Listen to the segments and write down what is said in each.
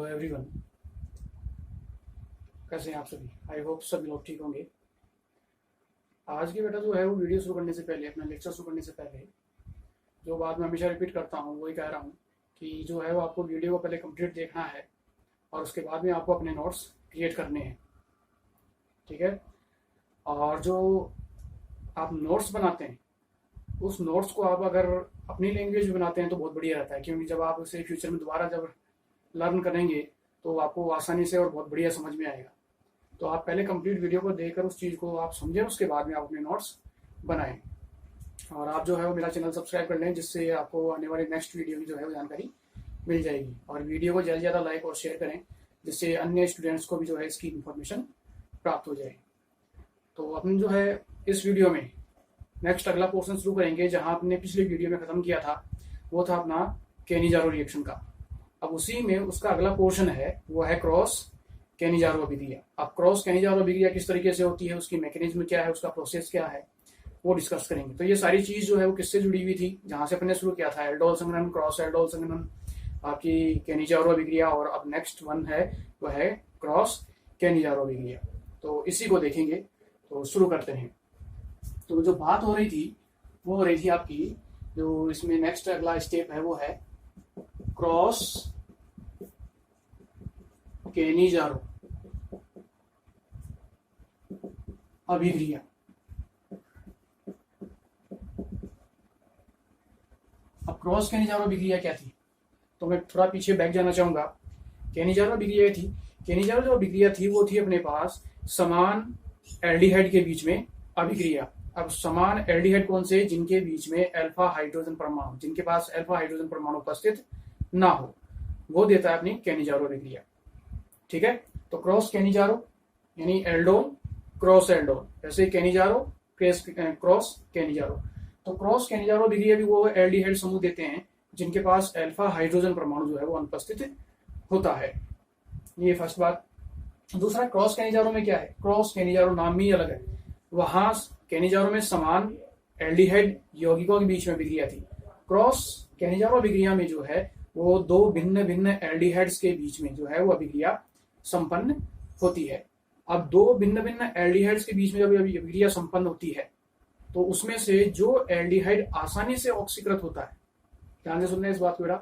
Hello everyone. कैसे हैं आप सभी? आई होप सभी लोग ठीक होंगे। आज की बेटा जो है वो वीडियो शुरू करने से पहले, अपना लेक्चर शुरू करने से पहले जो बात मैं हमेशा रिपीट करता हूँ वही कह रहा हूँ कि जो है वो आपको वीडियो को पहले कंप्लीट देखना है और उसके बाद में आपको अपने नोट्स क्रिएट करने हैं। ठीक है? और जो आप नोट्स बनाते हैं उस नोट्स को आप अगर अपनी लैंग्वेज में बनाते हैं तो बहुत बढ़िया रहता है, क्योंकि जब आप उसे फ्यूचर में दोबारा जब लर्न करेंगे तो आपको आसानी से और बहुत बढ़िया समझ में आएगा। तो आप पहले कंप्लीट वीडियो को देखकर उस चीज़ को आप समझें, उसके बाद में आप अपने नोट्स बनाएं। और आप जो है वो मेरा चैनल सब्सक्राइब कर लें, जिससे आपको आने वाली नेक्स्ट वीडियो की जो है वो जानकारी मिल जाएगी। और वीडियो को ज़्यादा से ज़्यादा लाइक और शेयर करें, जिससे अन्य स्टूडेंट्स को भी जो है इसकी इन्फॉर्मेशन प्राप्त हो जाए। तो अपन जो है इस वीडियो में नेक्स्ट अगला पोर्शन शुरू करेंगे, जहाँ आपने पिछले वीडियो में ख़त्म किया था वो था अपना केनिजारो रिएक्शन का। अब उसी में उसका अगला पोर्शन है वो है क्रॉस केनिजारो अभिक्रिया। अब क्रॉस केनिजारो अभिक्रिया किस तरीके से होती है, उसकी मैकेनिज्म क्या है, उसका प्रोसेस क्या है, वो डिस्कस करेंगे। तो ये सारी चीज जो है वो किससे जुड़ी हुई थी, जहां से अपने शुरू किया था एल्डोल संघनन, क्रॉस एल्डोल संघनन, आपकी केनिजारो अभिक्रिया, और अब नेक्स्ट वन है वह है क्रॉस केनिजारो अभिक्रिया। तो इसी को देखेंगे। तो शुरू करते हैं। तो जो बात हो रही थी वो हो रही थी आपकी, जो इसमें नेक्स्ट अगला स्टेप है वो है क्रॉस केनिजारो अभिक्रिया। अब क्रॉस केनिजारो अभिक्रिया क्या थी, तो मैं थोड़ा पीछे बैक जाना चाहूंगा। केनिजारो अभिक्रिया थी, केनिजारो जो अभिक्रिया थी वो थी अपने पास समान एल्डिहाइड के बीच में अभिक्रिया। अब समान एल्डिहाइड कौन से? जिनके बीच में अल्फा हाइड्रोजन परमाणु, जिनके पास अल्फा हाइड्रोजन परमाणु उपस्थित ना हो, वो देता है अपनी केनिजारो अभिक्रिया। ठीक है? तो क्रॉस केनिजारो यानी एल्डोल क्रॉस एल्डोल, जैसे केनिजारो क्रॉस केनिजारो। तो क्रॉस केनिजारो अभिक्रिया भी वो एल्डिहाइड समूह देते हैं जिनके पास अल्फा हाइड्रोजन परमाणु जो है वो अनुपस्थित होता है। ये फर्स्ट बात। दूसरा, क्रॉस केनिजारो में क्या है? क्रॉस केनिजारो नाम ही अलग है। वहां केनिजारो में समान एल्डिहाइड यौगिकों के बीच में अभिक्रिया थी। क्रॉस केनिजारो अभिक्रिया में जो है वो दो भिन्न भिन्न एल्डिहाइड्स के बीच में जो है वो अभिक्रिया संपन्न होती है। अब दो भिन्न भिन्न एल्डिहाइड्स के बीच में जब अभिक्रिया संपन्न होती है तो उसमें से जो एल्डिहाइड आसानी से ऑक्सीकृत होता है, ध्यान से सुनना इस बात को बेटा,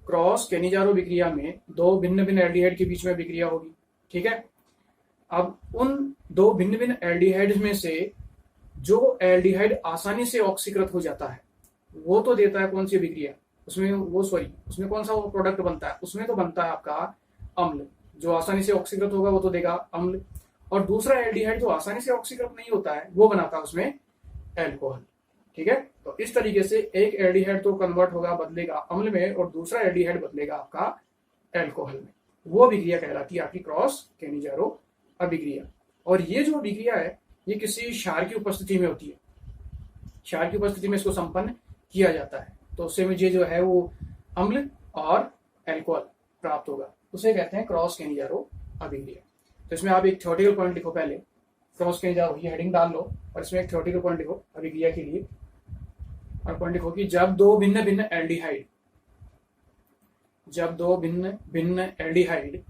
क्रॉस केनिजारो अभिक्रिया में दो भिन्न भिन्न एल्डिहाइड के बीच में अभिक्रिया होगी। ठीक है? अब उन दो भिन्न भिन्न एल्डिहाइड्स में से जो एल्डिहाइड आसानी से ऑक्सीकृत हो जाता है वो तो देता है कौन सी अभिक्रिया? उसमें कौन सा वो प्रोडक्ट बनता है? उसमें तो बनता है आपका अम्ल। जो आसानी से ऑक्सीकृत होगा वो तो देगा अम्ल, और दूसरा एल्डिहाइड जो आसानी से ऑक्सीकृत नहीं होता है वो बनाता है उसमें एल्कोहल। ठीक है? तो इस तरीके से एक एल्डिहाइड तो कन्वर्ट होगा, बदलेगा अम्ल में, और दूसरा एल्डिहाइड बदलेगा आपका एल्कोहल में। वो अभिक्रिया कहलाती है आपकी क्रॉस केनिजारो अभिक्रिया। और ये जो अभिक्रिया है ये किसी क्षार की उपस्थिति में होती है। क्षार की उपस्थिति में इसको संपन्न किया जाता है, तो उससे मुझे जो है वो अम्ल और एल्कोहल प्राप्त होगा, उसे कहते हैं क्रॉस केनिजारो अभिक्रिया। तो इसमें आप एक थ्योरेटिकल पॉइंट लिखो पहले, क्रॉस केनिजारो, ये हेडिंग डाल लो और इसमें एक थ्योरेटिकल पॉइंट लिखो अभिक्रिया के लिए। और पॉइंट लिखो कि जब दो भिन्न भिन्न एल्डिहाइड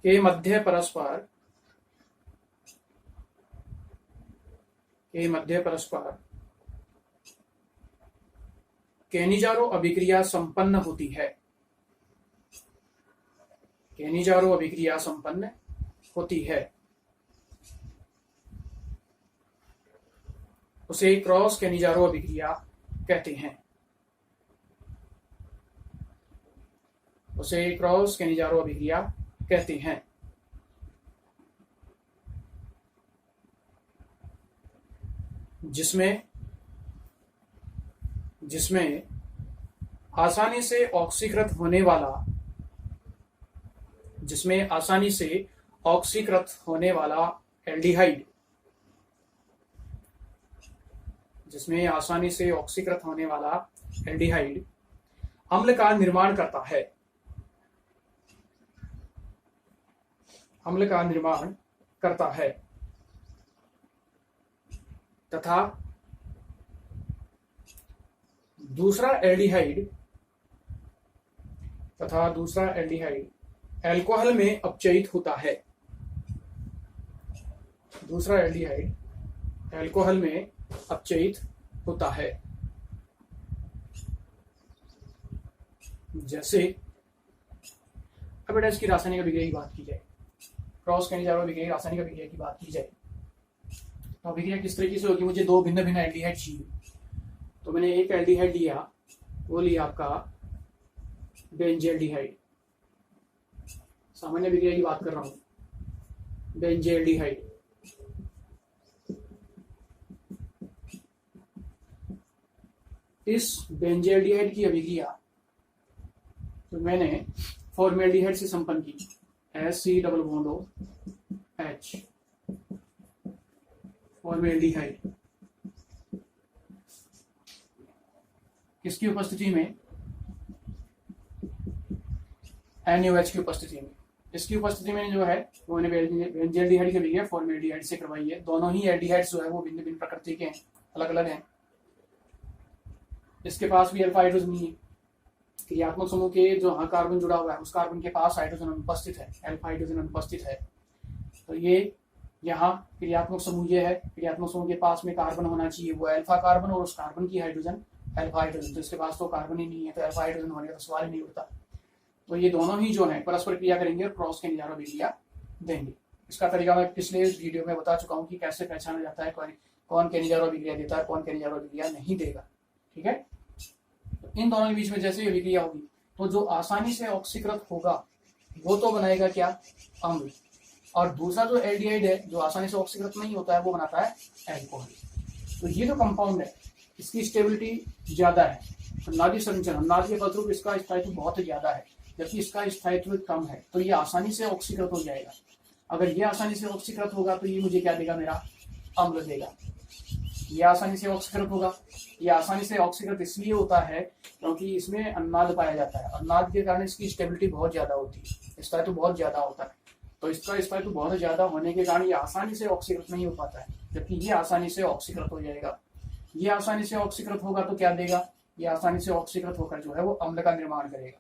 के मध्य परस्पर केनिजारो अभिक्रिया संपन्न होती है, केनिजारो अभिक्रिया संपन्न होती है, उसे क्रॉस केनिजारो अभिक्रिया कहते हैं। उसे क्रॉस केनिजारो अभिक्रिया कहते हैं। जिसमें आसानी से ऑक्सीकृत होने वाला एल्डिहाइड अम्ल का निर्माण करता है तथा दूसरा एल्डिहाइड तथा दूसरा एल्डिहाइड अल्कोहल में अपचयित होता है। दूसरा एल्डिहाइड अल्कोहल में अपचयित होता है। जैसे अब बेटा इसकी रासायनिक अभिक्रिया की बात की जाए, क्रॉस कैनिजारो अभिक्रिया रासायनिक अभिक्रिया की बात की जाए तो अभिक्रिया किस तरीके से होगी। मुझे दो भिन्न भिन्न एल्डिहाइड चाहिए, तो मैंने एक एल्डिहाइड लिया, वो लिया आपका बेंजेल्डिहाइड। सामान्य अभिक्रिया की बात कर रहा हूं, बेंजेल्डिहाइड। इस बेंजेल्डिहाइड की अभिक्रिया तो मैंने फॉर्मेल्डिहाइड से संपन्न की, SC double bond O H, formaldehyde. किसकी उपस्थिति में? NaOH की उपस्थिति में। इसकी उपस्थिति में जो है वो मैंने बेंजेल्डिहाइड की अभिक्रिया फॉर्मेल्डिहाइड से करवाई है। दोनों ही एल्डिहाइड्स जो है वो भिन्न भिन्न प्रकृति के हैं, अलग अलग हैं। इसके पास भी अल्फा हाइड्रोजन नहीं है। क्रियात्मक समूह के जो कार्बन जुड़ा हुआ है उस कार्बन के पास हाइड्रोजन अनुपस्थित है, अल्फा हाइड्रोजन अनुपस्थित है। तो ये यहाँ क्रियात्मक समूह ये है, क्रियात्मक समूह के पास में कार्बन होना चाहिए, वो अल्फा कार्बन, और उस कार्बन की हाइड्रोजन अल्फा हाइड्रोजन। तो इसके पास तो कार्बन ही नहीं है, तो अल्फा हाइड्रोजन होने का सवाल ही नहीं उठता। तो ये दोनों ही जो है परस्पर क्रिया करेंगे और क्रॉस कैनिजारो अभिक्रिया देंगे। इसका तरीका मैं पिछले वीडियो में बता चुका हूँ कि कैसे पहचाना जाता है कौन कैनिजारो अभिक्रिया देता है, कौन कैनिजारो अभिक्रिया नहीं देगा। ठीक है, इन दोनों के बीच में जैसे अभिक्रिया होगी तो जो आसानी से ऑक्सीकृत होगा वो तो बनाएगा क्या? अम्ल। और दूसरा जो एल्डिहाइड है जो आसानी से ऑक्सीकृत नहीं होता है वो बनाता है अल्कोहल। तो ये जो कंपाउंड है इसकी स्टेबिलिटी ज्यादा है, तो नादी संरचना, नादी के फलस्वरूप इसका स्थायित्व बहुत ज्यादा है, जबकि इसका स्थायित्व कम है। तो ये आसानी से ऑक्सीकृत हो जाएगा। अगर ये आसानी से ऑक्सीकृत होगा तो ये मुझे क्या देगा? मेरा अम्ल देगा। ये आसानी से ऑक्सीकृत होगा। ये आसानी से ऑक्सीकृत इसलिए होता है क्योंकि इसमें अन्नाद पाया जाता है। अन्नाद के कारण इसकी स्टेबिलिटी बहुत ज्यादा होती है, स्थायित्व बहुत ज्यादा होता है। तो इसका स्थायित्व बहुत ज्यादा होने के कारण ये आसानी से ऑक्सीकृत नहीं हो पाता है, जबकि ये आसानी से ऑक्सीकृत हो जाएगा। ये आसानी से ऑक्सीकृत होगा तो क्या देगा? ये आसानी से ऑक्सीकृत होकर जो है वो अम्ल का निर्माण करेगा।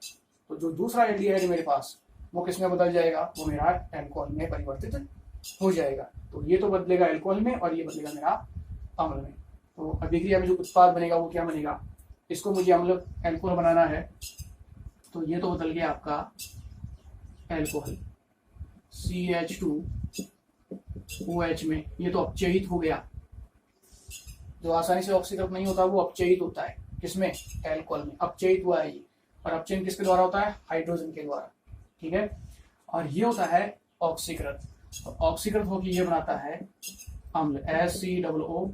तो जो दूसरा एल्डिहाइड मेरे पास वो किसमें बदल जाएगा? वो मेरा अल्कोहल में परिवर्तित हो जाएगा। तो ये तो बदलेगा अल्कोहल में और ये बदलेगा मेरा अम्ल में। तो अभिक्रिया में जो उत्पाद बनेगा वो क्या बनेगा? इसको मुझे अम्ल अल्कोहल बनाना है, तो ये तो बदल गया आपका अल्कोहल CH2OH में। ये तो अपचयित हो गया। जो आसानी से ऑक्सीकृत नहीं होता वो अपचयित होता है। किसमें? अल्कोहल में अपचयित हुआ है ये। और अपचयन किसके द्वारा होता है? हाइड्रोजन के द्वारा। ठीक है, और ये होता है ऑक्सीकृत। तो ऑक्सीकृत होकर ये बनाता है अम्ल SCOONA।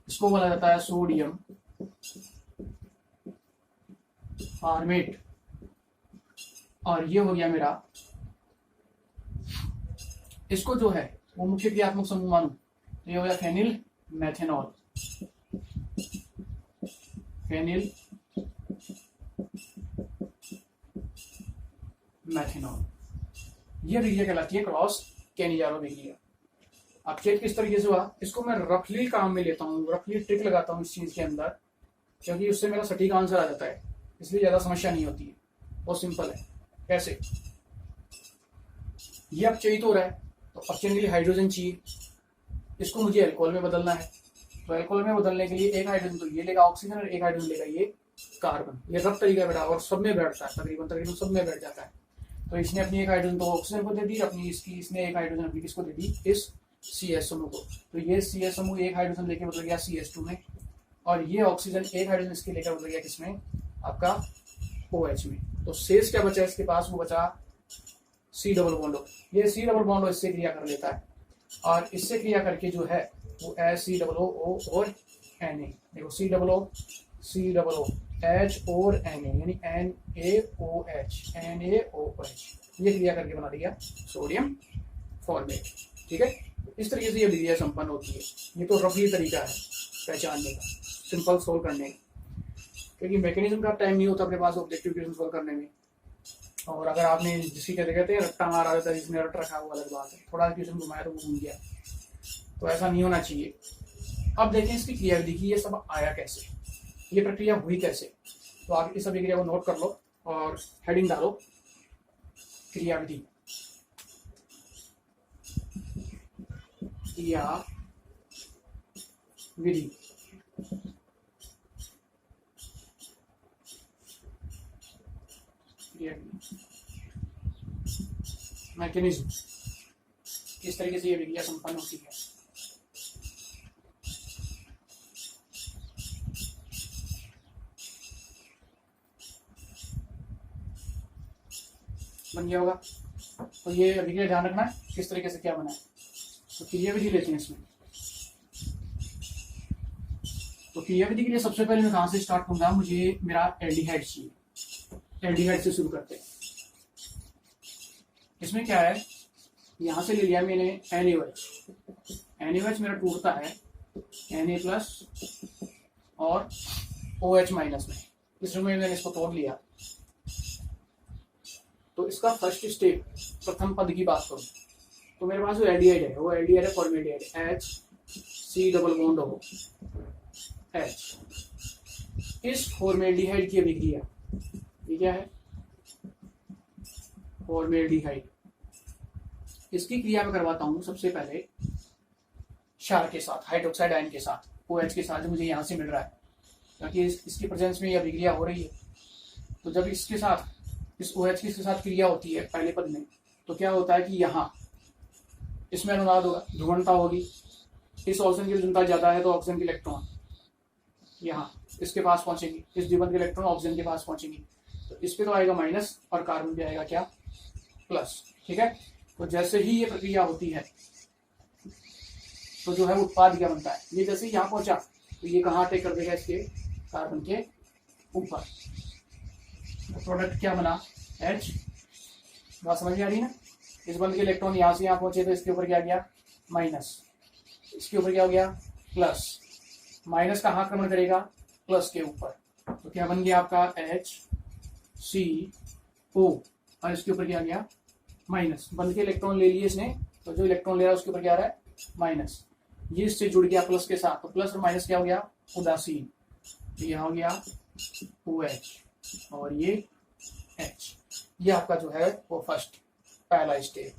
इसको बोला जाता है सोडियम फॉर्मेट। और ये हो गया मेरा, इसको जो है वो मुख्य क्रियात्मक समूह मानू तो ये हो गया फेनिल मेथेनॉल। फेनिल मेथेनॉल ये अभिक्रिया कहलाती है क्रॉस कैनिजारो अभिक्रिया। अब चेक किस तरीके से हुआ, इसको मैं रफली काम में लेता हूँ, रफली ट्रिक लगाता हूँ इस चीज के अंदर, क्योंकि उससे मेरा सटीक आंसर आ जाता है, इसलिए ज्यादा समस्या नहीं होती है, बहुत सिंपल है। कैसे? ये अपचयित हो रहा है तो अपचयन के लिए हाइड्रोजन चाहिए, इसको मुझे अल्कोहल में बदलना है। तो अल्कोहल में बदलने के लिए एक हाइड्रोजन तो ये लेगा ऑक्सीजन और एक हाइड्रोजन लेगा ये कार्बन। ये रफ तरीका बेटा, और सब में बैठता है, तकरीबन सब में बैठ जाता है। तो इसने अपनी एक हाइड्रोजन तो ऑक्सीजन को दे दी, अपनी इसने एक हाइड्रोजन अपनी किसको दे दी? इस CS समूह को। तो ये CS समूह एक हाइड्रोजन लेके बदल गया CS2 में, और ये ऑक्सीजन एक हाइड्रोजन इसके लेकर बदल गया किसमें? आपका OH में। तो शेष क्या बचा इसके पास? वो बचा C डबल बॉन्ड। ये C डबल बॉन्ड इससे क्रिया कर लेता है, और इससे क्रिया करके जो है वो SCOO और Na। देखो C डबल O H और Na, यानी NaOH ये क्रिया करके बना दिया सोडियम फॉर्मेट। ठीक है, इस तरीके से ये अभिक्रिया संपन्न होती है। ये तो रफली तरीका है पहचानने का, सिंपल सोल्व करने का, क्योंकि मैकेनिज्म का टाइम नहीं होता अपने पास ऑब्जेक्टिव क्वेश्चन सोल्व करने में। और अगर आपने जिसकी कहते हैं रट्टा मारा रहता है, जिसने रट रखा वो अलग बात है, थोड़ा क्वेश्चन घुमाया तो वो घूम गया, तो ऐसा नहीं होना चाहिए। अब देखें इसकी क्रिया विधि की, ये सब आया कैसे, ये प्रक्रिया हुई कैसे। तो आप इस अभिक्रिया को नोट कर लो और हेडिंग डालो क्रियाविधि। क्रियाविधि मैकेनिज्म, किस तरीके से ये विक्रिया संपन्न होती है। बन गया होगा। तो ये अभिक्रिया ध्यान रखना है किस तरीके से क्या बना है। तो क्रियाविधि लेते हैं इसमें। तो क्रियाविधि के लिए सबसे पहले मैं कहां से स्टार्ट करूंगा, मुझे मेरा एल्डिहाइड चाहिए। एल्डिहाइड से शुरू करते हैं। इसमें क्या है, यहां से ले लिया मैंने NaOH। NaOH मेरा टूटता है Na+ और OH- में। इस रूप में मैंने इसको तोड़ लिया। तो इसका फर्स्ट स्टेप, प्रथम पद की बात करूं तो मेरे पास जो एल्डिहाइड है वो एल्डिहाइड है फॉर्मेल्डिहाइड H। इस फॉर्मेल्डिहाइड की अभिक्रिया, ये क्या है, फॉर्मेल्डिहाइड, इसकी क्रिया में करवाता हूं सबसे पहले क्षार के साथ, हाइड्रोक्साइड आयन के साथ, OH के साथ जो मुझे यहां से मिल रहा है, क्योंकि इसकी प्रेजेंस में ये अभिक्रिया हो रही है। तो जब इसके साथ, इस OH के साथ क्रिया होती है पहले पद में, तो क्या होता है कि यहाँ इसमें अनुनाद होगा, ध्रुवणता होगी। इस ऑक्सीजन की ध्रुवणता ज्यादा है तो ऑक्सीजन के इलेक्ट्रॉन यहाँ इसके पास पहुंचेंगे, इस द्विबंध के इलेक्ट्रॉन ऑक्सीजन के पास पहुंचेंगे। तो इस पे तो आएगा माइनस और कार्बन पे आएगा क्या, प्लस। ठीक है। तो जैसे ही ये प्रक्रिया होती है तो जो है उत्पाद क्या बनता है, ये जैसे ही यहाँ पहुंचा तो ये कहाँ अटैक कर देगा, इसके कार्बन के ऊपर। तो प्रोडक्ट क्या बना, H। बात समझ में आ रही है ना। इस बंद के इलेक्ट्रॉन यहाँ से यहाँ पहुंचे तो इसके ऊपर क्या गया, माइनस, इसके ऊपर क्या हो गया, प्लस। माइनस कहाँ आक्रमण करेगा, प्लस के ऊपर। तो क्या बन गया आपका HCO और इसके ऊपर क्या गया, माइनस। बंद के इलेक्ट्रॉन ले लिए इसने, तो जो इलेक्ट्रॉन ले रहा है उसके ऊपर क्या आ रहा है, माइनस। ये इससे जुड़ गया प्लस के साथ, तो प्लस और माइनस क्या हो गया, उदासीन। तो यहाँ हो गया OH और ये H। ये आपका जो है वो फर्स्ट, पहला स्टेप।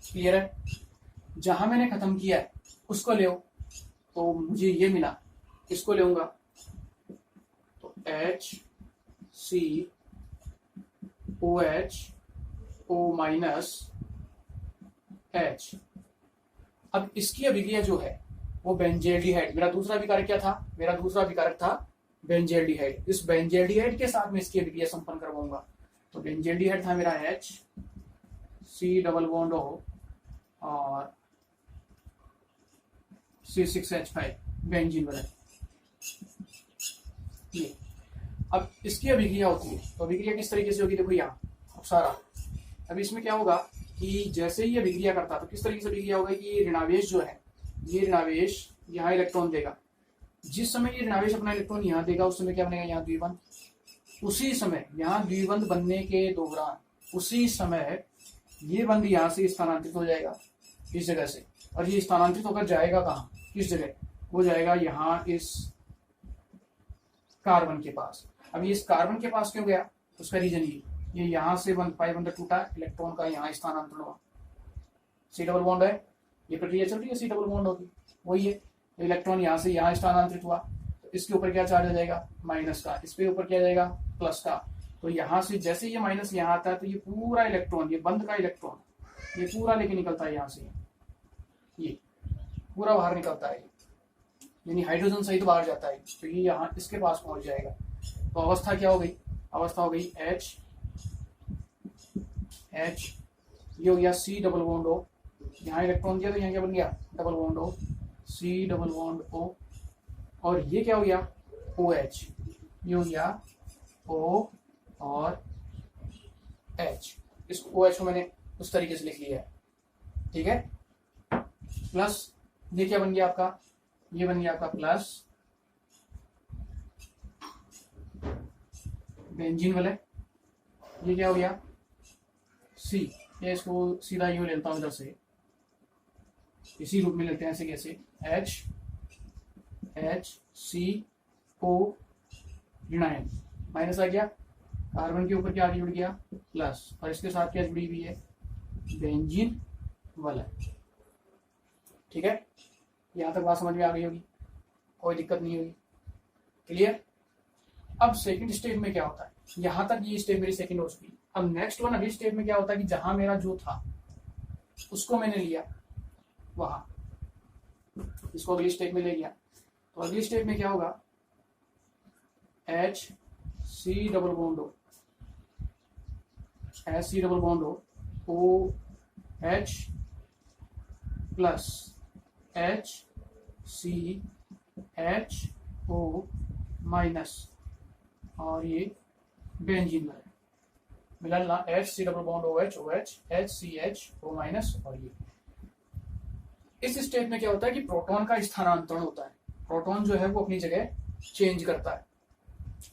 क्लियर है। जहां मैंने खत्म किया है उसको ले, तो मुझे ये मिला, इसको लेऊंगा तो HCOH अब इसकी अभिक्रिया जो है वो बेंजल्डिहाइड, मेरा दूसरा अभिकारक क्या था, मेरा दूसरा अभिकारक था बेंजल्डिहाइड। इस बेंजल्डिहाइड के साथ में इसकी अभिक्रिया संपन्न करवाऊंगा। तो बेंजल्डिहाइड था मेरा HC+O और C6H5 बेंजीन वाला। ये अब इसकी अभिक्रिया होती है, तो अभिक्रिया किस तरीके से होगी, देखो यहाँ सारा। अब इसमें क्या होगा कि जैसे ही अभिक्रिया करता तो किस तरीके से अभिक्रिया होगा कि ये ऋणावेश जो है, ये ऋणावेश यहाँ इलेक्ट्रॉन देगा। जिस समय ये ऋणावेश अपना इलेक्ट्रॉन यहाँ देगा उस समय क्या बनेगा, यहाँ द्विबंध। उसी समय यहाँ द्विबंध बनने के दौरान, उसी समय ये बंध यहाँ से स्थानांतरित हो जाएगा इस जगह से, और ये स्थानांतरित होकर जाएगा कहाँ, किस जगह, वो जाएगा यहाँ इस कार्बन के पास। अब ये इस कार्बन के पास क्यों गया, उसका रीजन ये यहाँ से पाई बंधन टूटा, इलेक्ट्रॉन का यहाँ स्थानांतरण हुआ। C डबल बॉन्ड है, ये प्रक्रिया चल रही है, C डबल बॉन्ड होगी, वही है। इलेक्ट्रॉन यहाँ से यहाँ स्थानांतरित हुआ, तो इसके ऊपर क्या चार्ज आ जाएगा, माइनस का, इस पे ऊपर क्या जाएगा, प्लस का। तो यहाँ से जैसे ये माइनस यहाँ आता है तो ये पूरा इलेक्ट्रॉन, ये बंद का इलेक्ट्रॉन, ये पूरा लेके निकलता है यहाँ से, ये पूरा बाहर निकलता है, यानी हाइड्रोजन सहित बाहर जाता है। तो ये यहाँ इसके पास पहुंच जाएगा। तो अवस्था क्या हो गई, अवस्था हो गई H, ये हो गया C डबल बॉन्ड O, यहाँ इलेक्ट्रॉन दिया तो यहाँ क्या बन गया, double bond O, C double bond O, और ये क्या हो गया, OH, ये हो गया O और H। इस OH को मैंने उस तरीके से लिख लिया है, ठीक है। प्लस ये क्या बन गया आपका, ये बन गया आपका प्लस बेंजीन वाले। ये क्या हो गया C, ये इसको सीधा यूं लेता हूं इधर से, इसी रूप में लेते हैं, ऐसे कैसे, HCO ऋणायन, माइनस आ गया, कार्बन के ऊपर क्या आगे जुड़ गया प्लस, और इसके साथ क्या जुड़ी हुई है बेंजीन वलय। ठीक है, यहां तक बात समझ में आ गई होगी, कोई दिक्कत नहीं होगी, क्लियर। अब सेकंड स्टेप में क्या होता है, यहां तक ये स्टेप मेरी सेकंड हो चुकी। अब नेक्स्ट वन, अगली स्टेप में क्या होता है कि जहां मेरा जो था उसको मैंने लिया वहां, इसको अगली स्टेप में ले गया, तो अगली स्टेप में क्या होगा H C double bond O, H C double bond O H plus H C H O minus, और ये बेंजीन में मिला ना, H C double bond O H H C H O minus, और ये इस स्टेप में क्या होता है कि प्रोटॉन का स्थानांतरण होता है, प्रोटॉन जो है वो अपनी जगह चेंज करता है,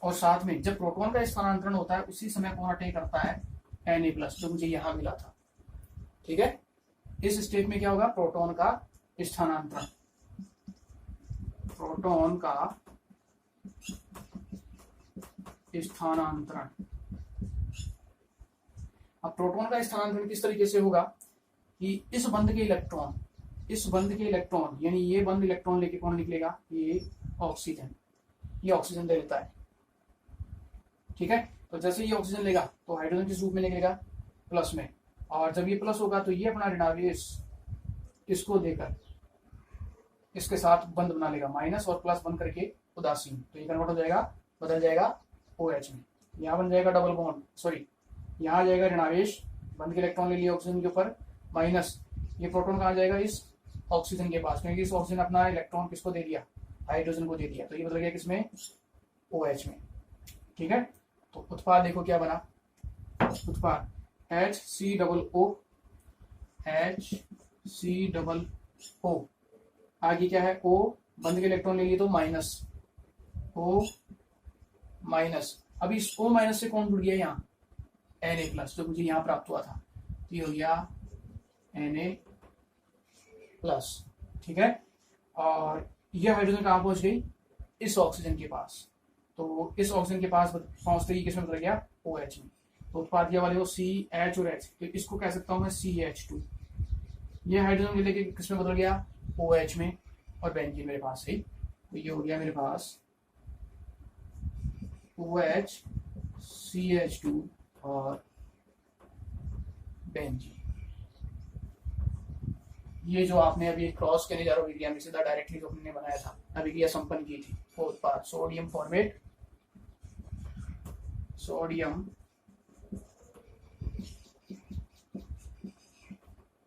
और साथ में जब प्रोटॉन का स्थानांतरण होता है उसी समय कौन अटैक करता है Na+, जो मुझे यहां मिला था। ठीक है, इस स्टेप में क्या होगा प्रोटॉन का स्थानांतरण, प्रोटॉन का स्थानांतरण। अब प्रोटॉन का स्थानांतरण किस तरीके से होगा कि इस बंध के इलेक्ट्रॉन, इस बंध के इलेक्ट्रॉन यानी ये बंध इलेक्ट्रॉन लेके कौन निकलेगा, ये ऑक्सीजन, ये ऑक्सीजन ले लेता है। ठीक है, तो जैसे ये ऑक्सीजन लेगा तो हाइड्रोजन किस रूप में निकलेगा प्लस में, और जब ये प्लस होगा तो ये अपना ऋणावेश इसको देकर इसके साथ बंध बना लेगा, माइनस और प्लस बन करके उदासीन, तो ये कन्वर्ट हो जाएगा, बदल जाएगा OH में, यहाँ बन जाएगा डबल बॉन्ड, सॉरी यहाँ आ जाएगा ऋणावेश, बंध के इलेक्ट्रॉन ले लिया ऑक्सीजन के ऊपर, माइनस ये प्रोटॉन कहाँ जाएगा इस ऑक्सीजन के पास, क्योंकि इस ऑक्सीजन अपना इलेक्ट्रॉन किसको दे दिया हाइड्रोजन को दे दिया, तो ये बदल गया किसमें OH में। ठीक है, तो उत्पाद देखो क्या बना, उत्पाद HCOO HCOO, आगे क्या है O, बंध के इलेक्ट्रॉन ले लिए तो माइनस O माइनस, अभी इस O माइनस से कौन जुड़ गया यहाँ Na+, जो मुझे यहाँ प्राप्त हुआ था, तो ये हो गया Na+। ठीक है, और ये हाइड्रोजन कहाँ पहुंच गई इस ऑक्सीजन के पास, तो इस ऑक्सीजन के पास पहुंचते ही किसमें बदल गया OH में, तो उत्पाद वाले हो CH और H, तो इसको कह सकता हूं मैं CH2, ये हाइड्रोजन लेके किसमें बदल गया OH में, और बेंजीन मेरे पास है, तो ये हो गया मेरे पास OH CH2 और बेंजीन। ये जो आपने अभी क्रॉस केनिजारो अभिक्रिया में सीधा डायरेक्टली जो हमने बनाया था, अभिक्रिया संपन्न की थी, वो उत्पाद सोडियम फॉर्मेट, सोडियम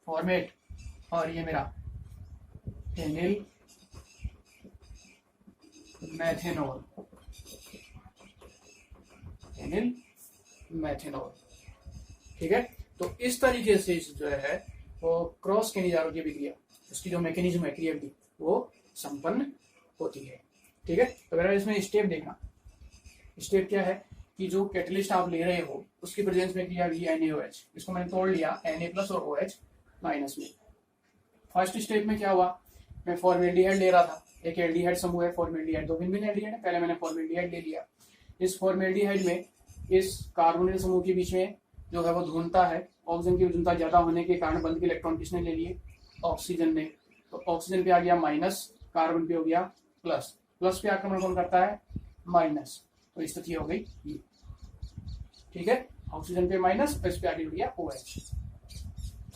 फॉर्मेट, और ये मेरा एनिल मैथेनॉल, एनिल मैथेनॉल। ठीक है, तो इस तरीके से जो है वो क्रॉस केनिजारो की अभिक्रिया, उसकी जो मैकेनिज्म है क्रिया की वो संपन्न होती है। ठीक है, तो मेरा इसमें स्टेप देखना, स्टेप क्या है कि जो कैटलिस्ट आप ले रहे हो उसकी प्रेजेंस में क्रिया हुई NaOH, इसको मैंने तोड़ लिया Na+ और OH- में। फर्स्ट स्टेप में क्या हुआ, मैं फॉर्मेल्डिहाइड ले रहा था, एक एल्डिहाइड समूह है फॉर्मेल्डिहाइड, दो भिन्न एल्डिहाइड है, पहले मैंने फॉर्मेल्डिहाइड ले लिया, इस फॉर्मेल्डिहाइड में इस कार्बोनिल समूह के बीच में जो है वो ध्रुवता है, ऑक्सीजन की ध्रुवता ज्यादा होने के कारण बंध के इलेक्ट्रॉन किसने ले लिए ऑक्सीजन ने, तो ऑक्सीजन पे आ गया माइनस, कार्बन पे हो गया प्लस, प्लस पे आक्रमण कौन करता है माइनस, तो स्थिति हो गई ये। ठीक है, ऑक्सीजन पे माइनस, इस पे आगे जुड़ गया OH,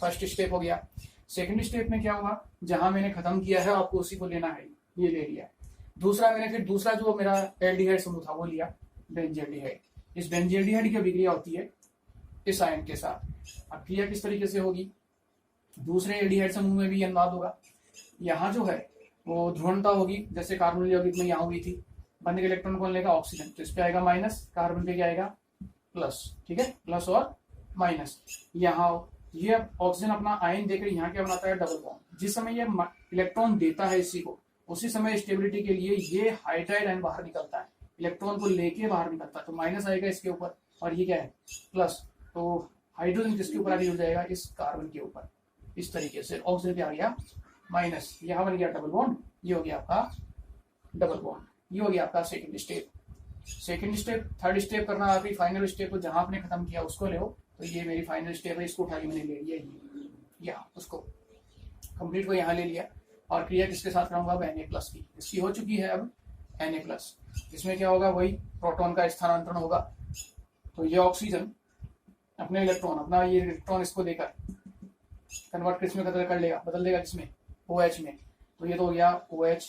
फर्स्ट स्टेप हो गया। सेकंड स्टेप में क्या हुआ, जहां मैंने खत्म किया है आपको उसी को लेना है, ये ले लिया। दूसरा मैंने फिर दूसरा जो मेरा एल्डिहाइड समूह था वो लिया बेंजील्डिहाइड, इस बेंजील्डिहाइड की अभिक्रिया होती है इस आयन के साथ। अब क्रिया किस तरीके से होगी, दूसरे एल्डिहाइड समूह में भी अनुवाद होगा, यहाँ जो है वो ध्रुवणता होगी, जैसे कार्बोनिल यौगिक में यहाँ हुई थी, बंध के इलेक्ट्रॉन कौन लेगा ऑक्सीजन, तो इस पे आएगा माइनस, कार्बन पे क्या आएगा प्लस। ठीक है, प्लस और माइनस, यहाँ ये ऑक्सीजन अपना आयन देकर यहाँ क्या बनाता है डबल बॉन्ड, जिस समय ये इलेक्ट्रॉन देता है इसी को, उसी समय स्टेबिलिटी के लिए ये हाइड्राइड आयन बाहर निकलता है, इलेक्ट्रॉन को लेके बाहर निकलता है, तो माइनस आएगा इसके ऊपर, और ये क्या है प्लस, तो हाइड्रोजन किसके ऊपर आगे जुड़ जाएगा इस कार्बन के ऊपर, इस तरीके से ऑक्सीजन पे आ गया माइनस, यहाँ बन गया डबल बॉन्ड, ये हो गया आपका डबल बॉन्ड, ये हो गया आपका second step. Second step, third step करना आपकी फाइनल स्टेप को जहां आपने खत्म किया उसको ले, तो ये मेरी फाइनल स्टेप है, इसको उठा के मैंने ले लिया यहाँ, उसको कंप्लीट को यहाँ ले लिया। और क्रिया किसके साथ कराऊंगा, अब Na+ की, इसकी हो चुकी है अब Na+। इसमें क्या होगा, वही प्रोटॉन का स्थानांतरण होगा। तो ये ऑक्सीजन अपने इलेक्ट्रॉन, अपना ये इलेक्ट्रॉन इसको देकर कन्वर्ट किसमें कर लेगा, बदल देगा किसमें, OH में। तो ये तो हो गया OH,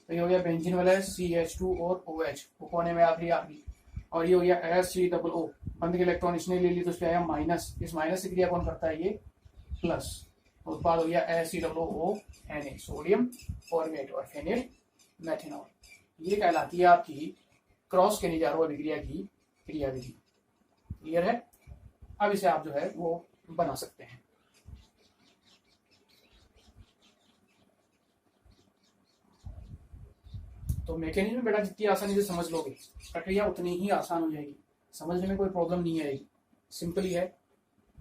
तो ये हो गया बेंजीन वाला CH2 और OH, वो कोने में आखिरी। और ये हो गया SCOO, बंद के इलेक्ट्रॉन इसने ले ली तो उसके आया माइनस, इस माइनस की क्रिया कौन करता है, ये प्लस। उत्पाद हो गया SCOONA, सोडियम फॉर्मेट और फेनिल मेथेनॉल। ये कहलाती है आपकी क्रॉस केनिजारो अभिक्रिया की क्रियाविधि। क्लियर है? अब इसे आप जो है वो बना सकते हैं। तो मैकेनिज्म बेटा जितनी आसानी से समझ लोगे, प्रक्रिया उतनी ही आसान हो जाएगी, समझने में कोई प्रॉब्लम नहीं आएगी, सिंपल ही है,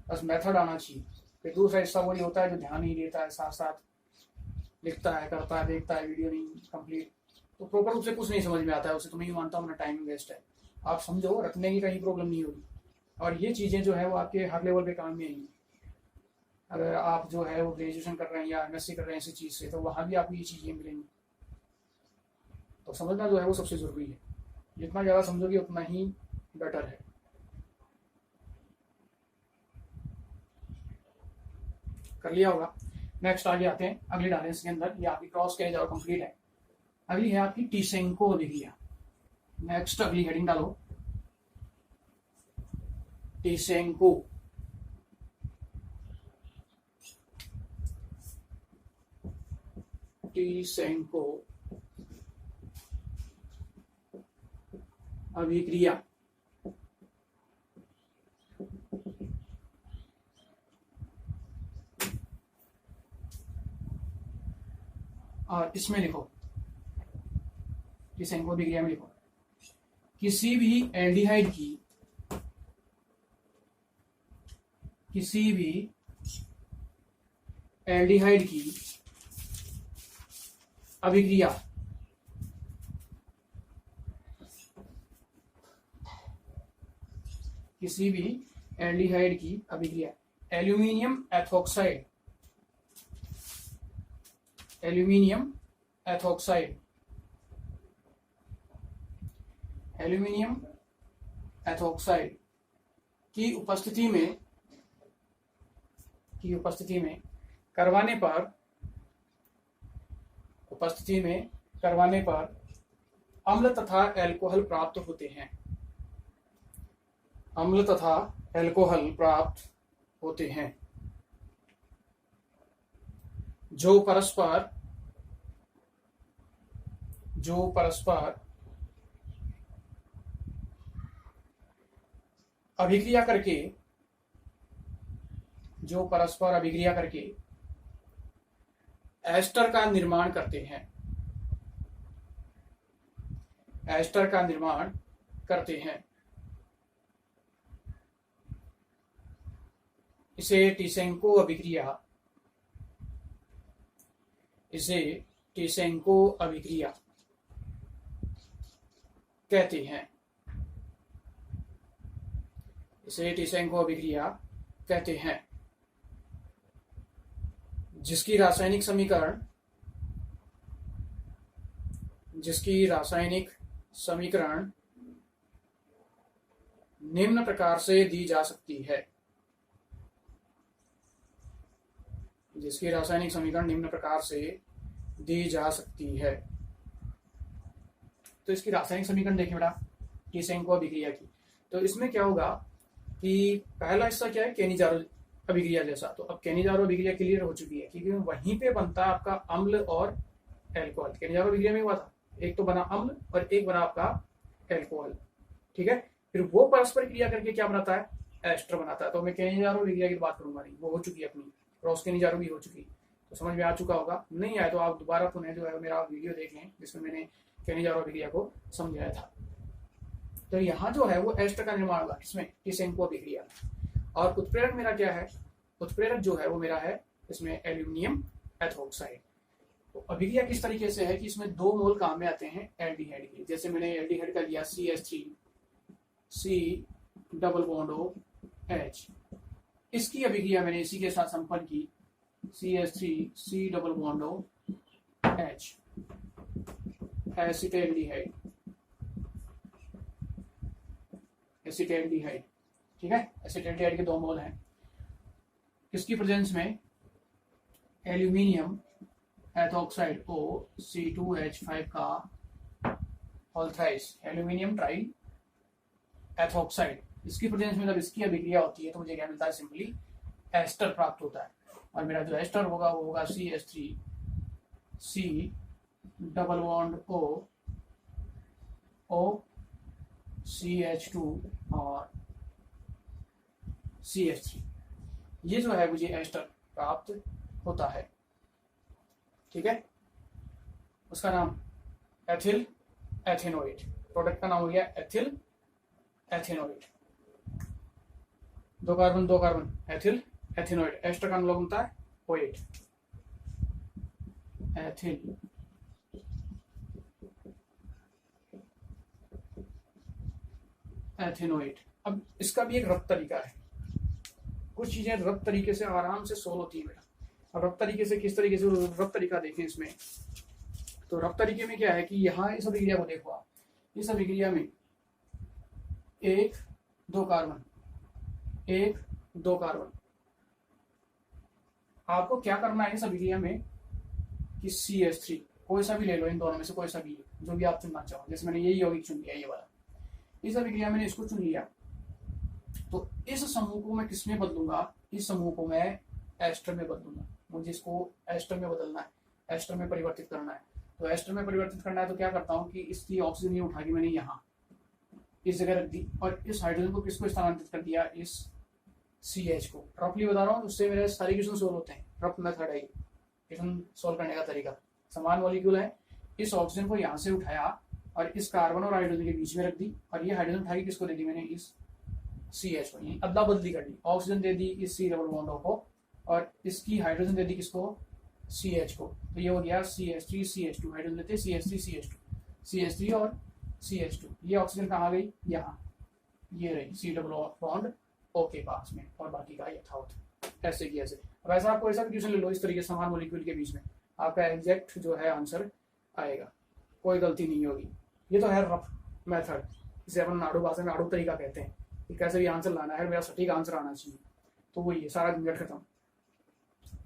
बस मेथड आना चाहिए। फिर दूसरा हिस्सा वही होता है जो ध्यान नहीं देता है, साथ साथ लिखता है, करता है, देखता है, वीडियो नहीं कंप्लीट, तो प्रॉपर रूप से कुछ नहीं समझ में आता है उसे। तो मैं ही मानता हूँ अपना टाइम वेस्ट है। आप समझो, रखने की कहीं प्रॉब्लम नहीं होगी, और ये चीज़ें जो है वो आपके हर लेवल पे काम में आएंगी। अगर आप जो है वो ग्रेजुएशन कर रहे हैं या MSc कर रहे हैं इसी चीज़ से, तो वहाँ भी आपको ये चीज़ें मिलेंगी। तो समझना जो है वो सबसे ज़रूरी है, जितना ज़्यादा समझोगे उतना ही बेटर है। कर लिया होगा। नेक्स्ट आगे आते हैं, अगली डालें इसके अंदर, ये आपकी क्रॉस केनिजारो कंप्लीट है। अगली है आपकी टीसेंको अभिक्रिया। नेक्स्ट अगली हेडिंग डालो, टीसेंको। टीसेंको अभिक्रिया। और इसमें लिखो, टीसेंको अभिक्रिया में लिखो, किसी भी एल्डिहाइड की, किसी भी एल्डिहाइड की अभिक्रिया किसी भी एल्डिहाइड की अभिक्रिया aluminium ethoxide, aluminium ethoxide, aluminium ethoxide की उपस्थिति में करवाने पर अम्ल तथा एल्कोहल प्राप्त होते हैं, अम्ल तथा एल्कोहल प्राप्त होते हैं, जो परस्पर अभिक्रिया करके एस्टर का निर्माण करते हैं, एस्टर का निर्माण करते हैं। इसे टीसेंको अभिक्रिया कहते हैं, इसे टीसेंको अभिक्रिया कहते हैं, जिसकी रासायनिक समीकरण निम्न प्रकार से दी जा सकती है, जिसकी रासायनिक समीकरण निम्न प्रकार से दी जा सकती है। तो इसकी रासायनिक समीकरण देखिए बेटा टीसेंको अभिक्रिया की। तो इसमें क्या होगा कि पहला हिस्सा क्या है, केनिजारो अभिक्रिया जैसा। तो अब केनिजारो अभिक्रिया क्लियर हो चुकी है, क्योंकि वहीं पे बनता है आपका अम्ल और एल्कोहल। केनिजारो अभिक्रिया में हुआ था, एक तो बना अम्ल और एक बना आपका एल्कोहल, ठीक है। फिर वो परस्पर क्रिया करके क्या बनाता है, एस्टर बनाता है। तो मैं केनिजारो अभिक्रिया की बात करूंगा नहीं, वो हो चुकी है अपनी, क्रॉस केनिजारो भी हो चुकी, तो समझ में आ चुका होगा। नहीं आया तो आप दोबारा पुनः जो है मेरा वीडियो देख लें, जिसमें मैंने केनिजारो अभिक्रिया को समझाया था। तो यहाँ जो है वो एस्टर का निर्माण होगा, इसमें टीसेंको अभिक्रिया। और उत्प्रेरक मेरा क्या है, उत्प्रेरक जो है वो मेरा है इसमें एल्यूमिनियम एथोक्साइड। तो अभिक्रिया किस तरीके से है कि इसमें 2 मोल काम में आते हैं एल्डिहाइड के। जैसे मैंने एल्डिहाइड का लिया CH3 C double bond O H, इसकी अभिक्रिया मैंने इसी के साथ संपन्न की CH3 C double bond O H, acetaldehyde, acetaldehyde, ठीक है। एसिटेल्डिहाइड के 2 मोल हैं। किसकी प्रेजेंस में? एल्यूमिनियम एथॉक्साइड O C2H5 का whole thrice, aluminium try ethoxide, इसकी प्रेजेंस में जब इसकी अभिक्रिया होती है तो मुझे क्या मिलता है? सिंपली एस्टर प्राप्त होता है। और मेरा जो एस्टर होगा वो होगा CH3 C double bond O CH2 और CH3, ये जो है मुझे एस्टर प्राप्त होता है, ठीक है। उसका नाम एथिल एथेनोएट, प्रोडक्ट का नाम हो गया ethyl ethanoate. 2 carbon ethyl ethanoate, ester का नाम बनता है ओएट, एथिल एथेनोएट। अब इसका भी एक रफ तरीका है, कुछ चीजें रफ तरीके से आराम से सोल्व होती है बेटा। अब रफ तरीके से किस तरीके से रफ तरीका देखें इसमें, तो रफ तरीके में क्या है कि यहाँ इस अभिक्रिया को देखो आप, इस अभिक्रिया में 1 2 कार्बन, 1 2 कार्बन। आपको क्या करना है इस अभिक्रिया में कि CH3 कोई सा भी ले लो, इन दोनों में से कोई सा भी जो भी आप चुनना चाहो। जैसे मैंने यही यौगिक चुन लिया, ये वाला, इस अभिक्रिया मैंने इसको चुन लिया, तो इस समूह को मैं किसमें बदलूंगा? इस समूह को मैं एस्टर में बदलूंगा। मुझे इसको एस्टर में बदलना है, एस्टर में परिवर्तित करना है। तो एस्टर में परिवर्तित करना है तो क्या करता हूँ कि इसकी ऑक्सीजन ये उठा के मैंने यहाँ इस जगह रख दी, और इस हाइड्रोजन को किसको स्थानांतरित कर दिया? इस CH को। रफली बता रहा हूँ, उससे मेरे सारे क्वेश्चन सोल्व होते हैं। रफ मेथड है, क्वेश्चन सोल्व करने का तरीका। समान मॉलिक्यूल है, इस ऑक्सीजन को यहाँ से उठाया और इस कार्बन और हाइड्रोजन के बीच में रख दी, और ये हाइड्रोजन उठा के किसको दे दी मैंने? इस CH को। यही अदला बदली कर दी, ऑक्सीजन दे दी इस C डबल बॉन्ड O को, और इसकी हाइड्रोजन दे दी किसको? CH को। तो ये हो गया CH3 CH2, हाइड्रोजन देते CH3 CH2, CH3 और CH2। ये ऑक्सीजन कहाँ गई? यहाँ, ये रही C डबल बॉन्ड O के पास में, और बाकी का यथावत ऐसे की ऐसे। अब ऐसा आपको ऐसा क्वेश्चन ले लो इस तरीके से समान मॉलिक्यूल के बीच में, आपका एग्जैक्ट जो है आंसर आएगा, कोई गलती नहीं होगी। ये तो है रफ मेथड, जिसे अपन नाड़ू भाषा में आड़ू तरीका कहते हैं कि कैसे भी आंसर लाना है, मेरा सटीक आंसर आना चाहिए। तो वही है, सारा झंझट खत्म।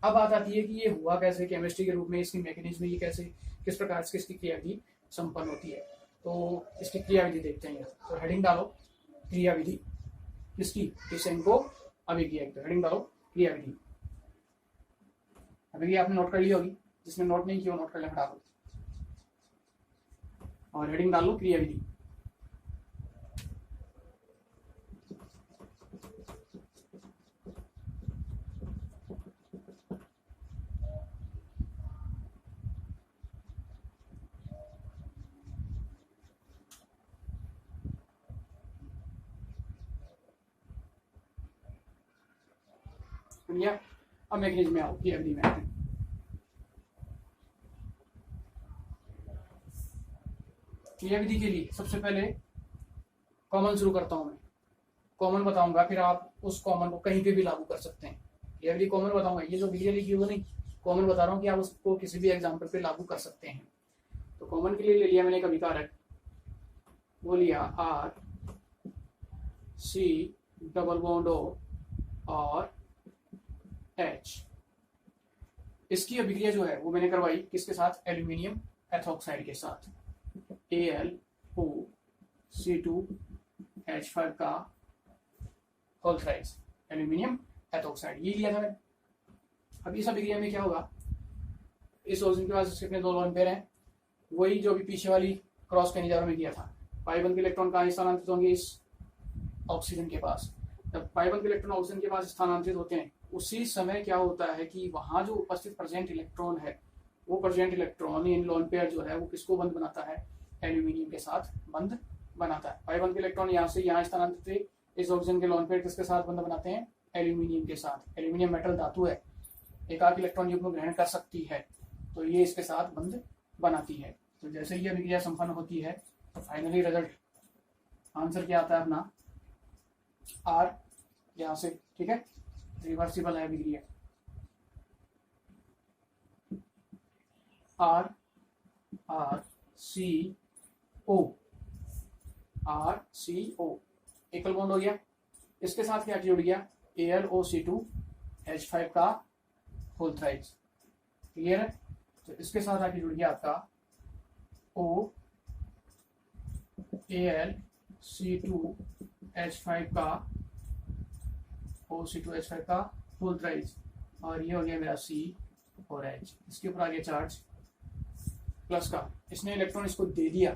अब बात आती है कि ये हुआ कैसे केमिस्ट्री के रूप में, इसकी मैकेनिज्म, ये कैसे किस प्रकार से इसकी क्रियाविधि संपन्न होती है। तो इसकी क्रियाविधि देखते हैं। तो हेडिंग डालो क्रियाविधि किसकी? टिसेंको अभिक्रिया। तो हेडिंग डालो क्रियाविधि। अभिक्रिया आपने नोट कर ली होगी, जिसने नोट नहीं किया नोट कर ले फटाफट, और हेडिंग डाल लो क्रियाविधि। अब मैकेनिज्म में आओ, क्रियाविधि में आते हैं। क्रियाविधि के लिए सबसे पहले कॉमन शुरू करता हूं मैं, कॉमन बताऊंगा, फिर आप उस कॉमन को कहीं पे भी लागू कर सकते हैं। क्रियाविधि कॉमन बताऊंगा, ये जो विक्रिया लिखी वो नहीं, कॉमन बता रहा हूँ कि आप उसको किसी भी एग्जाम्पल पे लागू कर सकते हैं। तो कॉमन के लिए ले लिया मैंने एक अभिकारक, वो लिया RC डबल बॉन्ड O और H। इसकी अभिक्रिया जो है वो मैंने करवाई किसके साथ? एल्यूमिनियम एथॉक्साइड के साथ, AlO(C2H5) का होल थ्राइस, एल्यूमिनियम एथॉक्साइड, ये लिया था मैंने। अब इस अभिक्रिया में क्या होगा? इस ऑक्सीजन के पास कितने 2 लोन पेयर हैं, वही जो भी पीछे वाली क्रॉस कैनिजारो में किया था। पाई 1 के इलेक्ट्रॉन कहाँ स्थानांतरित होंगे? इस ऑक्सीजन के पास। जब पाई 1 के इलेक्ट्रॉन ऑक्सीजन के पास स्थानांतरित होते हैं, उसी समय क्या होता है कि वहां जो उपस्थित प्रेजेंट इलेक्ट्रॉन है, वो present electron in lone pair जो है वो किसको बंद बनाता है? एल्यूमिनियम के साथ बंद बनाता है। पाई 1 के इलेक्ट्रॉन यहाँ से यहाँ स्थानांतरित हुए, इस ऑक्सीजन के लोन पेयर किसके साथ बंद बनाते हैं? एल्यूमिनियम के साथ। एल्यूमिनियम मेटल धातु है, एकाक इलेक्ट्रॉन युग्म ग्रहण कर सकती है, तो ये इसके साथ बंध बनाती है। तो जैसे ये अभिक्रिया संपन्न होती है तो फाइनली रिजल्ट आंसर क्या आता है अपना R यहाँ से, ठीक है, रिवर्सिबल है अभिक्रिया। R R C O, R C O एकल बॉन्ड हो गया। इसके साथ क्या जुड़ गया AlOC2H5 का होल थ्राइस, क्लियर है। तो इसके साथ आके जुड़ गया आपका O AlC2H5 का OC2H5 का होल थ्राइस, और ये हो गया मेरा C और H। इसके ऊपर आ गया चार्ज प्लस का, इसने इलेक्ट्रॉन इसको दे दिया,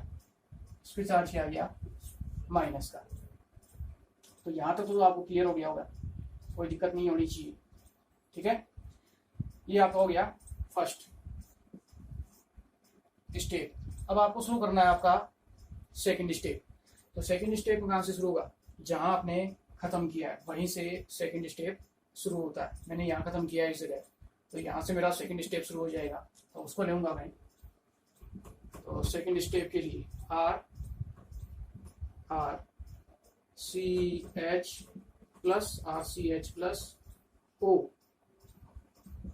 इस पर चार्ज किया गया माइनस का। तो यहाँ तक तो आपको क्लियर हो गया होगा, कोई दिक्कत नहीं होनी चाहिए, ठीक है। ये आपका हो गया फर्स्ट स्टेप। अब आपको शुरू करना है आपका सेकंड स्टेप। तो सेकंड स्टेप कहाँ से शुरू होगा, जहां आपने खत्म किया है वहीं से सेकंड स्टेप शुरू होता है। मैंने यहाँ खत्म किया है इस जगह, तो यहाँ से मेरा सेकंड स्टेप शुरू हो जाएगा, तो उसको लूंगा मैं। तो सेकंड स्टेप के लिए R CH plus RCH plus O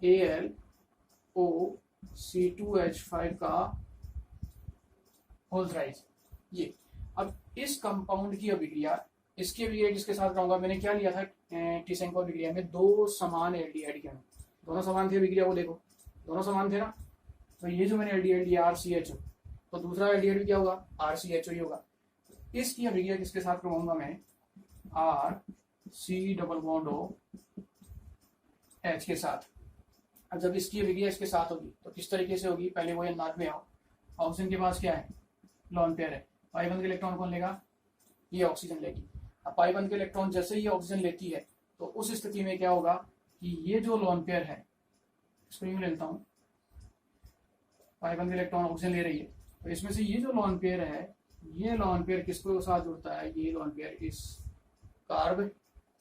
AlOC2H5 का होल थ्राइस। ये अब इस कंपाउंड की अभिक्रिया, इसकी अभिक्रिया किसके साथ कराऊंगा, मैंने क्या लिया था टीसेंको अभिक्रिया में, दो समान एल्डिहाइड के अणु, दोनों समान थे अभिक्रिया को, देखो दोनों समान थे ना। तो ये जो मैंने एल्डिहाइड लिया RCHO, तो दूसरा एल्डिहाइड भी क्या होगा RCHO ही होगा। इसकी अभिक्रिया किसके साथ करवाऊंगा मैं RC≡OH के साथ। अब जब इसकी अभिक्रिया इसके साथ होगी तो किस तरीके से होगी, पहले वो नाक में आओ। ऑक्सीजन के पास क्या है, लोन पेयर है, पाई बंद के इलेक्ट्रॉन कौन लेगा, ये ऑक्सीजन लेगी। अब पाई बंद के इलेक्ट्रॉन जैसे ही ऑक्सीजन लेती है तो उस स्थिति में क्या होगा कि ये जो लोन पेयर है, इसको यूं ले लेता हूं, पाई बंद के इलेक्ट्रॉन ऑक्सीजन ले रही है, तो इसमें से ये जो लोन पेयर है, ये लोन पेयर किसको साथ जुड़ता है, ये लोन पेयर इस कार्ब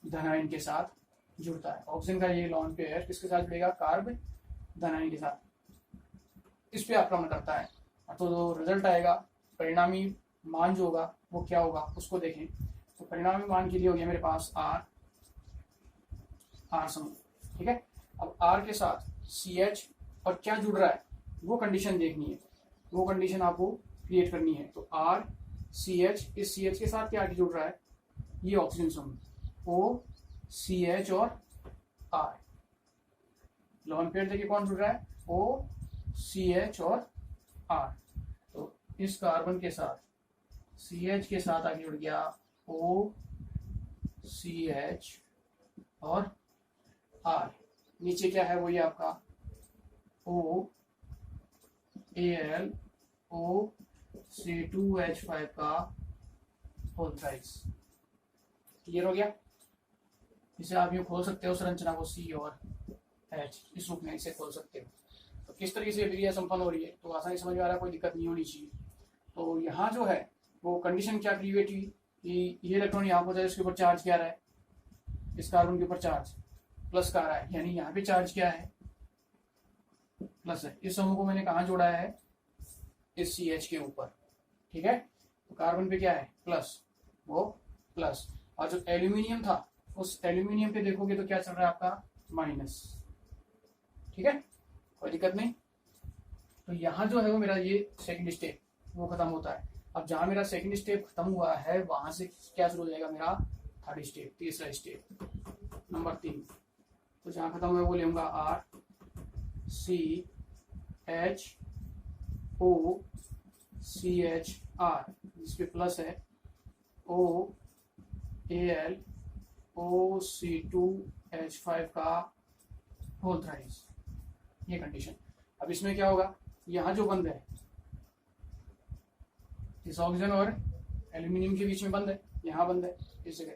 धनायन के साथ जुड़ता है। ऑक्सीजन का ये लोन पेयर किसके साथ जुड़ेगा, कार्ब धनायन के साथ। इस पे आक्रमण करता है, तो जो रिजल्ट आएगा, परिणामी मान जो होगा वो क्या होगा उसको देखें। तो परिणामी मान के लिए हो गया मेरे पास R समूह, ठीक है। अब R के साथ CH और क्या जुड़ रहा है वो कंडीशन देखनी है, वो कंडीशन आपको क्रिएट करनी है। तो RCH, इस CH के साथ क्या जुड़ रहा है, ये ऑक्सीजन समूह OCH और R। लोन पेयर देखिए कौन जुड़ रहा है, OCH और R। तो इस कार्बन के साथ CH के साथ आगे जुड़ गया OCH और R। नीचे क्या है, वो ये आपका AlOC2H5 का होल थ्राइस। क्लियर हो गया। इसे आप यूँ खोल सकते हो संरचना को C और H, इस रूप में इसे खोल सकते हो। तो किस तरीके से अभिक्रिया संपन्न हो रही है तो आसानी समझ में आ रहा है, कोई दिक्कत नहीं होनी चाहिए। तो यहाँ जो है वो कंडीशन क्या क्रिएट हुई कि ये इलेक्ट्रॉन यहाँ पर इसके ऊपर चार्ज क्या रहा है, इस कार्बन के ऊपर चार्ज प्लस का रहा है, यानी यहाँ पे चार्ज क्या है, प्लस है। इस समूह को मैंने कहाँ जोड़ा है, इस CH के ऊपर, ठीक है। तो कार्बन पे क्या है प्लस, वो प्लस, और जो एल्यूमिनियम था उस एल्यूमिनियम पे देखोगे तो क्या चल रहा है आपका माइनस, ठीक है, कोई दिक्कत नहीं। तो यहाँ जो है वो मेरा ये सेकंड स्टेप वो खत्म होता है। अब जहां मेरा सेकंड स्टेप खत्म हुआ है वहां से क्या शुरू हो जाएगा मेरा थर्ड स्टेप, तीसरा स्टेप नंबर 3। तो जहां खत्म हुआ वो लेऊंगा RCHOCHR, जिसपे प्लस है OAlOC2H5 का होल थ्राइस, ये कंडीशन। अब इसमें क्या होगा, यहाँ जो बंद है इस ऑक्सीजन और एल्यूमिनियम के बीच में बंद है, यहाँ बंद है इस जगह,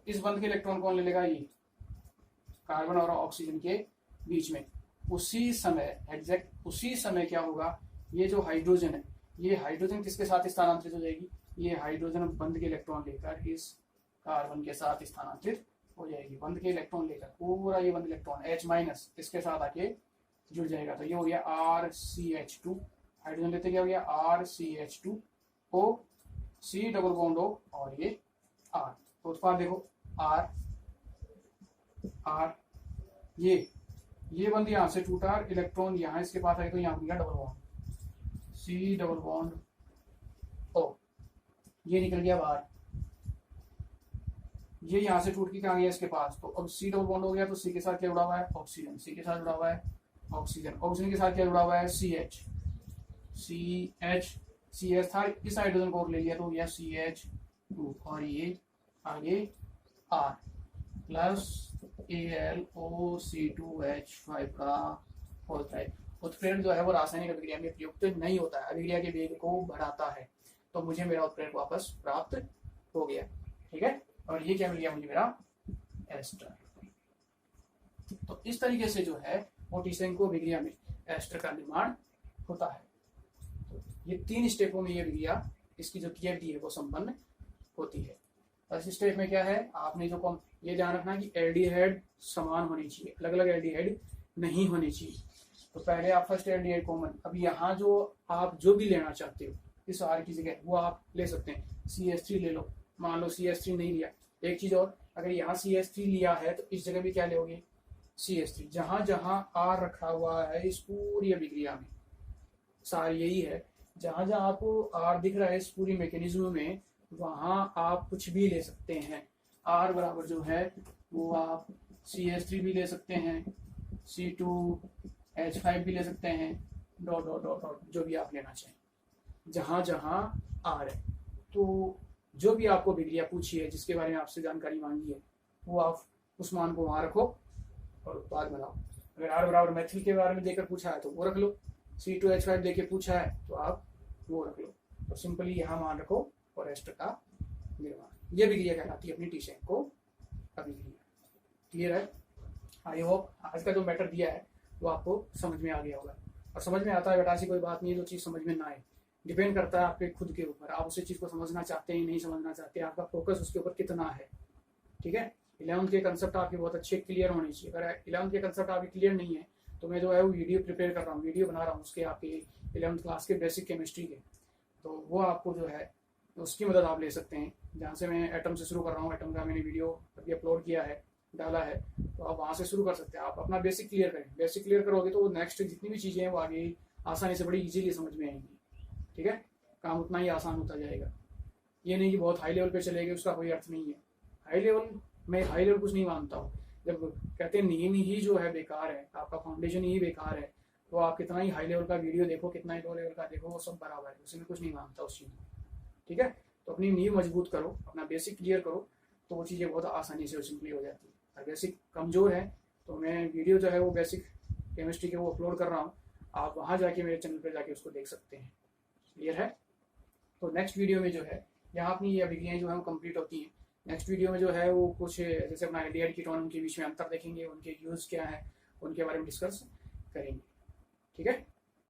इस बंद के इलेक्ट्रॉन कौन ले लेगा, ये कार्बन और ऑक्सीजन के बीच में। उसी समय एग्जैक्ट उसी समय क्या होगा, ये जो हाइड्रोजन है, ये हाइड्रोजन किसके साथ स्थानांतरित हो जाएगी, ये हाइड्रोजन बंद के इलेक्ट्रॉन लेकर इस कार्बन के साथ स्थानांतरित हो जाएगी। बंद के इलेक्ट्रॉन लेकर पूरा ये बंद इलेक्ट्रॉन H- इसके साथ आके जुड़ जाएगा। तो ये हो गया RCH2, हाइड्रोजन लेते क्या हो गया RCH2O, C double bond O और ये R। तो उत्पाद देखो R R, ये बंद यहाँ से टूटा, इलेक्ट्रॉन यहाँ इसके पास आए तो यहाँ बन गया double bond C double bond O, ये निकल गया बाहर। ये यहाँ से टूट के कहाँ गया इसके पास, तो अब C डबल बॉन्ड हो गया। तो C के साथ क्या जुड़ा हुआ है ऑक्सीजन, C के साथ जुड़ा हुआ है ऑक्सीजन, ऑक्सीजन के साथ क्या जुड़ा हुआ है CH था, इस हाइड्रोजन को ले लिया तो गया CH2 और ये आगे R प्लस AlOC2H5 का होता है। उत्प्रेरक जो है वो रासायनिक अभिक्रिया में प्रयुक्त नहीं होता है, अभिक्रिया के वेग को बढ़ाता है। तो मुझे मेरा उत्प्रेरक वापस प्राप्त हो गया, ठीक है। और ये क्या मिल गया मुझे, मेरा एस्टर। तो इस तरीके से जो है वो टीसैंको अभिक्रिया में एस्टर का निर्माण होता है। तो ये 3 स्टेपों में ये अभिक्रिया, इसकी जो क्रियाविधि है वो संपन्न होती है। फर्स्ट स्टेप में क्या है, आपने जो ये ध्यान रखना कि एल्डिहाइड समान होनी चाहिए, अलग अलग एल्डिहाइड नहीं होनी चाहिए। तो पहले आप फर्स्ट एल्डिहाइड कॉमन, अब यहाँ जो आप जो भी लेना चाहते हो इस R की जगह वो आप ले सकते हैं। CH3 ले लो, मान लो CH3 नहीं लिया, एक चीज और, अगर यहाँ CH3 लिया है तो इस जगह भी क्या लोगे CH3। जहां जहां R रखा हुआ है इस पूरी अभिक्रिया में, सार यही है, जहां जहां आपको R दिख रहा है इस पूरी मैकेनिज्म में, वहां आप कुछ भी ले सकते हैं। R बराबर जो है वो आप CH3 भी ले सकते हैं, C2H5 भी ले सकते हैं, डॉट डॉट डॉट डॉट जो भी आप लेना चाहें, जहां जहां R है। तो जो भी आपको अभिक्रिया पूछी है, जिसके बारे में आपसे जानकारी मांगी है, वो आप उस मान को वहां रखो और उत्पाद बनाओ। अगर R बराबर मैथिल के बारे में देकर पूछा है तो वो रख लो, C2H5 देके पूछा है तो आप वो रख लो। तो सिंपली यहाँ मान रखो और एस्टर का निर्माण, ये अभिक्रिया कहलाती है अपनी टीसैंको अभिक्रिया। क्लियर है? आई होप आज का जो मैटर दिया है वो आपको समझ में आ गया होगा। और समझ में आता है बेटा, ऐसी कोई बात नहीं है जो चीज़ समझ में ना आए, डिपेंड करता है आपके खुद के ऊपर, आप उस चीज़ को समझना चाहते हैं नहीं समझना चाहते, आपका फोकस उसके ऊपर कितना है, ठीक है। 11th के कंसेप्ट आपके बहुत अच्छे क्लियर होने चाहिए। अगर 11th के कंसेप्ट आपके क्लियर नहीं है तो मैं जो है वो वीडियो प्रिपेयर कर रहा हूँ, वीडियो बना रहा हूँ उसके आपके 11th क्लास के बेसिक केमिस्ट्री के, तो वो आपको जो है उसकी मदद आप ले सकते हैं। जहाँ से मैं एटम से शुरू कर रहा हूँ, एटम का मैंने वीडियो अभी अपलोड किया है, डाला है, तो आप वहाँ से शुरू कर सकते हैं। आप अपना बेसिक क्लियर करें, बेसिक क्लियर करोगे तो नेक्स्ट जितनी भी चीज़ें हैं वो आगे आसानी से बड़ी इजीली समझ में आएंगी, ठीक है। काम उतना ही आसान होता जाएगा। ये नहीं कि बहुत हाई लेवल पे चले गए, उसका कोई अर्थ नहीं है। हाई लेवल, मैं हाई लेवल कुछ नहीं मानता हूँ। जब कहते हैं नींव ही जो है बेकार है, आपका फाउंडेशन ही बेकार है, तो आप कितना ही हाई लेवल का वीडियो देखो, कितना ही लो लेवल का देखो, वो सब बराबर है, उसमें कुछ नहीं मानता उस चीज़ में, ठीक है। तो अपनी नींव मजबूत करो, अपना बेसिक क्लियर करो, तो वो चीज़ें बहुत आसानी से सिंपली हो जाती है। अगर बेसिक कमज़ोर है तो मैं वीडियो जो है वो बेसिक केमिस्ट्री के वो अपलोड कर रहा हूँ, आप वहाँ जाके मेरे चैनल पर जाके उसको देख सकते हैं। क्लियर है? तो नेक्स्ट वीडियो में जो है यहाँ अपनी ये अभिक्रियाएं जो है वो कंप्लीट होती हैं। नेक्स्ट वीडियो में जो है वो कुछ जैसे अपना एल्डिहाइड कीटोन के बीच में अंतर देखेंगे, उनके यूज़ क्या है, उनके बारे में डिस्कस करेंगे, ठीक है।